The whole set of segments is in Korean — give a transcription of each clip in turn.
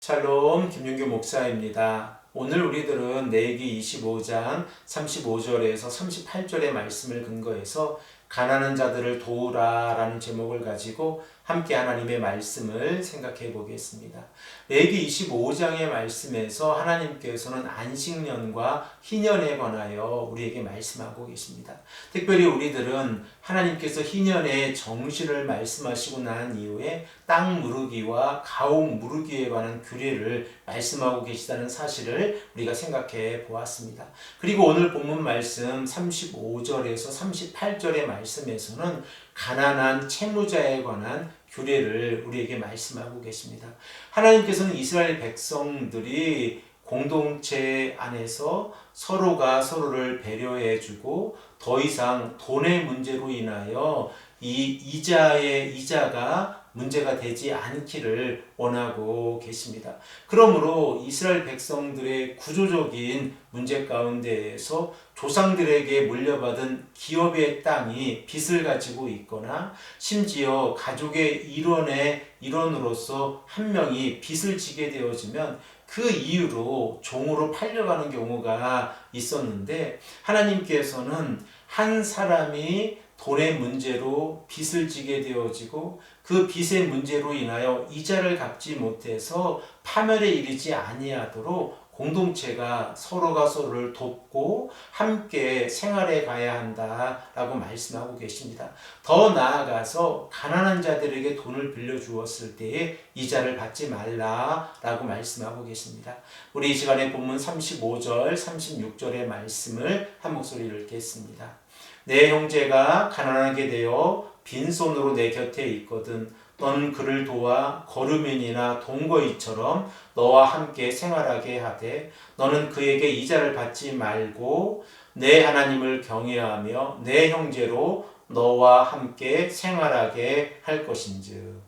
샬롬 김윤규 목사입니다. 오늘 우리들은 레위기 25장 35절에서 38절의 말씀을 근거해서 가난한 자들을 도우라 라는 제목을 가지고 함께 하나님의 말씀을 생각해 보겠습니다. 레위기 25장의 말씀에서 하나님께서는 안식년과 희년에 관하여 우리에게 말씀하고 계십니다. 특별히 우리들은 하나님께서 희년의 정시를 말씀하시고 난 이후에 땅 무르기와 가옥 무르기에 관한 규례를 말씀하고 계시다는 사실을 우리가 생각해 보았습니다. 그리고 오늘 본문 말씀 35절에서 38절의 말씀에서는 가난한 채무자에 관한 규례를 우리에게 말씀하고 계십니다. 하나님께서는 이스라엘 백성들이 공동체 안에서 서로가 서로를 배려해주고 더 이상 돈의 문제로 인하여 이 이자가 문제가 되지 않기를 원하고 계십니다. 그러므로 이스라엘 백성들의 구조적인 문제 가운데에서 조상들에게 물려받은 기업의 땅이 빚을 가지고 있거나 심지어 가족의 일원으로서 한 명이 빚을 지게 되어지면 그 이유로 종으로 팔려가는 경우가 있었는데, 하나님께서는 한 사람이 돈의 문제로 빚을 지게 되어지고 그 빚의 문제로 인하여 이자를 갚지 못해서 파멸에 이르지 아니하도록 공동체가 서로가 서로를 돕고 함께 생활해 가야 한다라고 말씀하고 계십니다. 더 나아가서 가난한 자들에게 돈을 빌려 주었을 때에 이자를 받지 말라라고 말씀하고 계십니다. 우리 이 시간에 본문 35절, 36절의 말씀을 한 목소리로 읽겠습니다. 내 형제가 가난하게 되어 빈손으로 내 곁에 있거든 너는 그를 도와 거루면이나 동거이처럼 너와 함께 생활하게 하되 너는 그에게 이자를 받지 말고 내 하나님을 경외하며 내 형제로 너와 함께 생활하게 할 것인즉.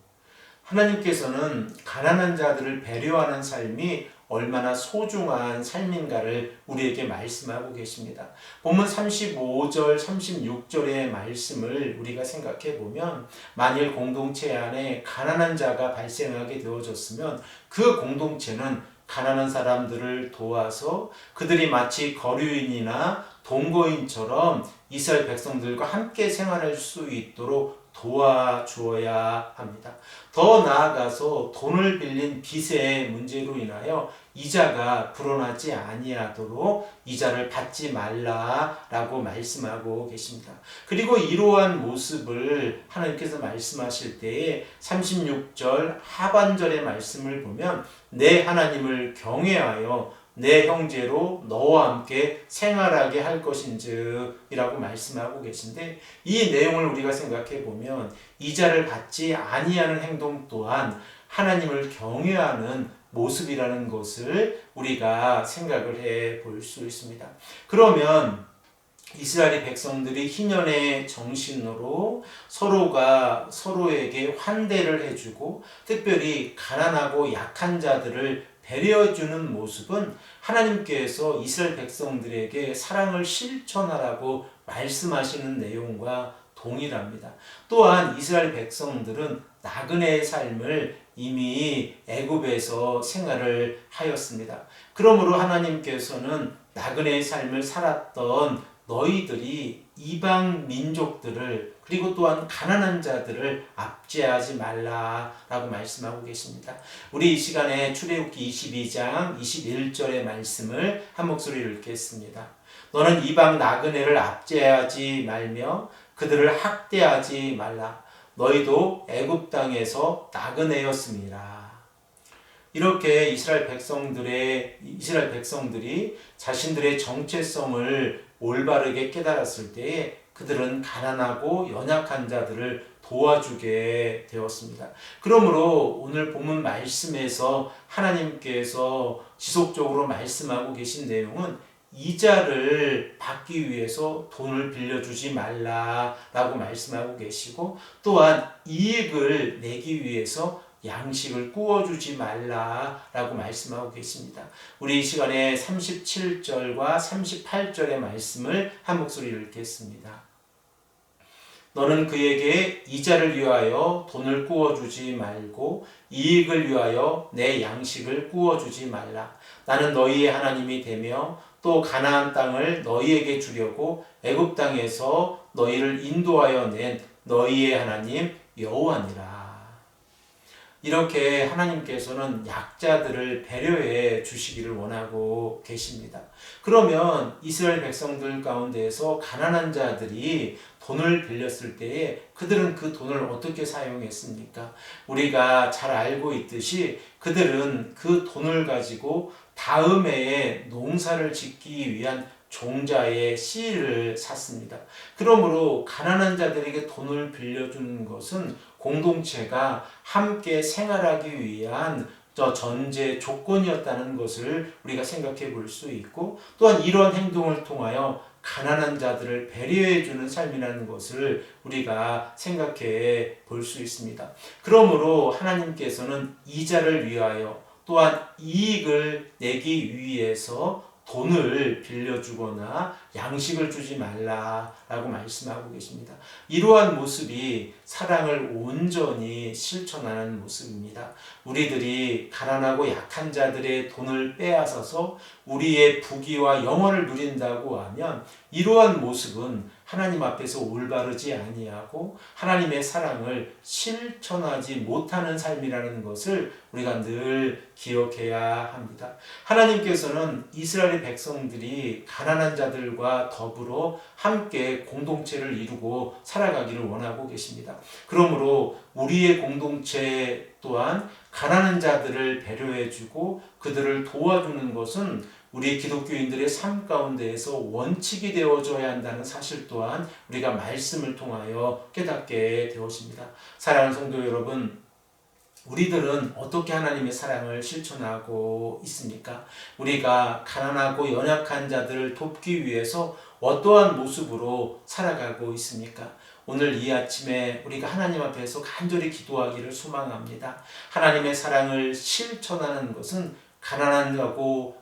하나님께서는 가난한 자들을 배려하는 삶이 얼마나 소중한 삶인가를 우리에게 말씀하고 계십니다. 본문 35절, 36절의 말씀을 우리가 생각해 보면 만일 공동체 안에 가난한 자가 발생하게 되어졌으면 그 공동체는 가난한 사람들을 도와서 그들이 마치 거류인이나 동거인처럼 이스라엘 백성들과 함께 생활할 수 있도록 도와주어야 합니다. 더 나아가서 돈을 빌린 빚의 문제로 인하여 이자가 불어나지 아니하도록 이자를 받지 말라라고 말씀하고 계십니다. 그리고 이러한 모습을 하나님께서 말씀하실 때에 36절 하반절의 말씀을 보면 내 하나님을 경외하여 내 형제로 너와 함께 생활하게 할 것인즉 이라고 말씀하고 계신데, 이 내용을 우리가 생각해 보면 이자를 받지 아니하는 행동 또한 하나님을 경외하는 모습이라는 것을 우리가 생각을 해 볼 수 있습니다. 그러면 이스라엘 백성들이 희년의 정신으로 서로가 서로에게 환대를 해주고 특별히 가난하고 약한 자들을 배려해주는 모습은 하나님께서 이스라엘 백성들에게 사랑을 실천하라고 말씀하시는 내용과 동일합니다. 또한 이스라엘 백성들은 나그네의 삶을 이미 애굽에서 생활을 하였습니다. 그러므로 하나님께서는 나그네의 삶을 살았던 너희들이 이방 민족들을 그리고 또한 가난한 자들을 압제하지 말라라고 말씀하고 계십니다. 우리 이 시간에 출애굽기 22장 21절의 말씀을 한 목소리로 읽겠습니다. 너는 이방 나그네를 압제하지 말며 그들을 학대하지 말라. 너희도 애굽 땅에서 나그네였습니다. 이렇게 이스라엘 백성들이 자신들의 정체성을 올바르게 깨달았을 때에 그들은 가난하고 연약한 자들을 도와주게 되었습니다. 그러므로 오늘 본문 말씀에서 하나님께서 지속적으로 말씀하고 계신 내용은 이자를 받기 위해서 돈을 빌려주지 말라라고 말씀하고 계시고, 또한 이익을 내기 위해서 양식을 구워주지 말라라고 말씀하고 계십니다. 우리 이 시간에 37절과 38절의 말씀을 한 목소리로 읽겠습니다. 너는 그에게 이자를 위하여 돈을 구워주지 말고 이익을 위하여 내 양식을 구워주지 말라. 나는 너희의 하나님이 되며 또 가나안 땅을 너희에게 주려고 애굽 땅에서 너희를 인도하여 낸 너희의 하나님 여호와니라. 이렇게 하나님께서는 약자들을 배려해 주시기를 원하고 계십니다. 그러면 이스라엘 백성들 가운데에서 가난한 자들이 돈을 빌렸을 때에 그들은 그 돈을 어떻게 사용했습니까? 우리가 잘 알고 있듯이 그들은 그 돈을 가지고 다음 해에 농사를 짓기 위한 종자의 씨를 샀습니다. 그러므로 가난한 자들에게 돈을 빌려주는 것은 공동체가 함께 생활하기 위한 전제 조건이었다는 것을 우리가 생각해 볼 수 있고, 또한 이런 행동을 통하여 가난한 자들을 배려해 주는 삶이라는 것을 우리가 생각해 볼 수 있습니다. 그러므로 하나님께서는 이자를 위하여 또한 이익을 내기 위해서 돈을 빌려주거나 양식을 주지 말라라고 말씀하고 계십니다. 이러한 모습이 사랑을 온전히 실천하는 모습입니다. 우리들이 가난하고 약한 자들의 돈을 빼앗아서 우리의 부귀와 영원을 누린다고 하면 이러한 모습은 하나님 앞에서 올바르지 아니하고 하나님의 사랑을 실천하지 못하는 삶이라는 것을 우리가 늘 기억해야 합니다. 하나님께서는 이스라엘 백성들이 가난한 자들과 더불어 함께 공동체를 이루고 살아가기를 원하고 계십니다. 그러므로 우리의 공동체 또한 가난한 자들을 배려해주고 그들을 도와주는 것은 우리 기독교인들의 삶 가운데에서 원칙이 되어져야 한다는 사실 또한 우리가 말씀을 통하여 깨닫게 되었습니다. 사랑하는 성도 여러분, 우리들은 어떻게 하나님의 사랑을 실천하고 있습니까? 우리가 가난하고 연약한 자들을 돕기 위해서 어떠한 모습으로 살아가고 있습니까? 오늘 이 아침에 우리가 하나님 앞에서 간절히 기도하기를 소망합니다. 하나님의 사랑을 실천하는 것은 가난하고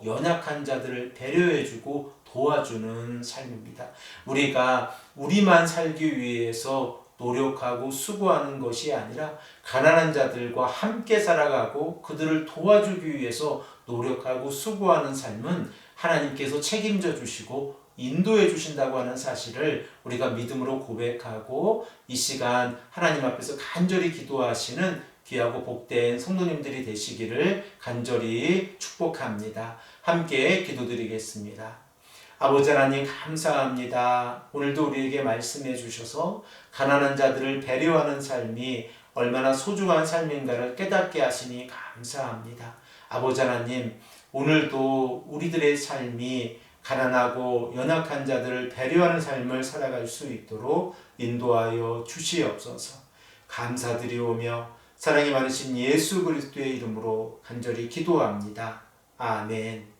연약한 자들을 배려해주고 도와주는 삶입니다. 우리가 우리만 살기 위해서 노력하고 수고하는 것이 아니라 가난한 자들과 함께 살아가고 그들을 도와주기 위해서 노력하고 수고하는 삶은 하나님께서 책임져 주시고 인도해 주신다고 하는 사실을 우리가 믿음으로 고백하고 이 시간 하나님 앞에서 간절히 기도하시는 귀하고 복된 성도님들이 되시기를 간절히 축복합니다. 함께 기도드리겠습니다. 아버지 하나님 감사합니다. 오늘도 우리에게 말씀해 주셔서 가난한 자들을 배려하는 삶이 얼마나 소중한 삶인가를 깨닫게 하시니 감사합니다. 아버지 하나님, 오늘도 우리들의 삶이 가난하고 연약한 자들을 배려하는 삶을 살아갈 수 있도록 인도하여 주시옵소서. 감사드리오며 사랑이 많으신 예수 그리스도의 이름으로 간절히 기도합니다. 아멘.